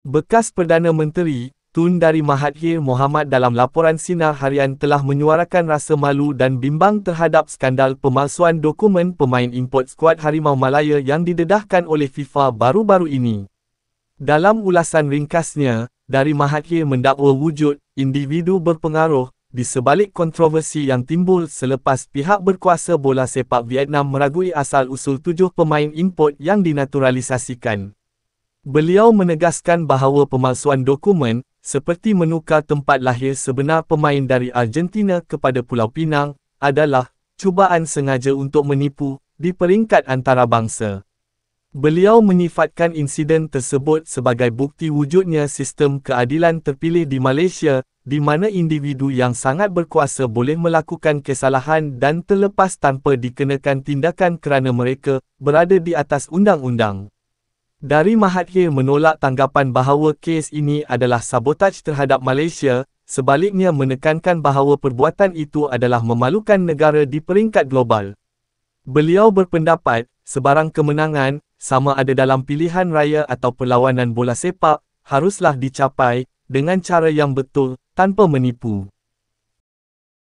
Bekas Perdana Menteri, Tun Dari Mahathir Mohamad dalam laporan sinar harian telah menyuarakan rasa malu dan bimbang terhadap skandal pemalsuan dokumen pemain import skuad Harimau Malaya yang didedahkan oleh FIFA baru-baru ini. Dalam ulasan ringkasnya, Dari Mahathir mendakwa wujud individu berpengaruh di sebalik kontroversi yang timbul selepas pihak berkuasa bola sepak Vietnam meragui asal-usul 7 pemain import yang dinaturalisasikan. Beliau menegaskan bahawa pemalsuan dokumen, seperti menukar tempat lahir sebenar pemain dari Argentina kepada Pulau Pinang, adalah cubaan sengaja untuk menipu di peringkat antarabangsa. Beliau menyifatkan insiden tersebut sebagai bukti wujudnya sistem keadilan terpilih di Malaysia, di mana individu yang sangat berkuasa boleh melakukan kesalahan dan terlepas tanpa dikenakan tindakan kerana mereka berada di atas undang-undang. Dari Mahathir menolak tanggapan bahawa kes ini adalah sabotaj terhadap Malaysia, sebaliknya menekankan bahawa perbuatan itu adalah memalukan negara di peringkat global. Beliau berpendapat, sebarang kemenangan, sama ada dalam pilihan raya atau perlawanan bola sepak, haruslah dicapai dengan cara yang betul, tanpa menipu.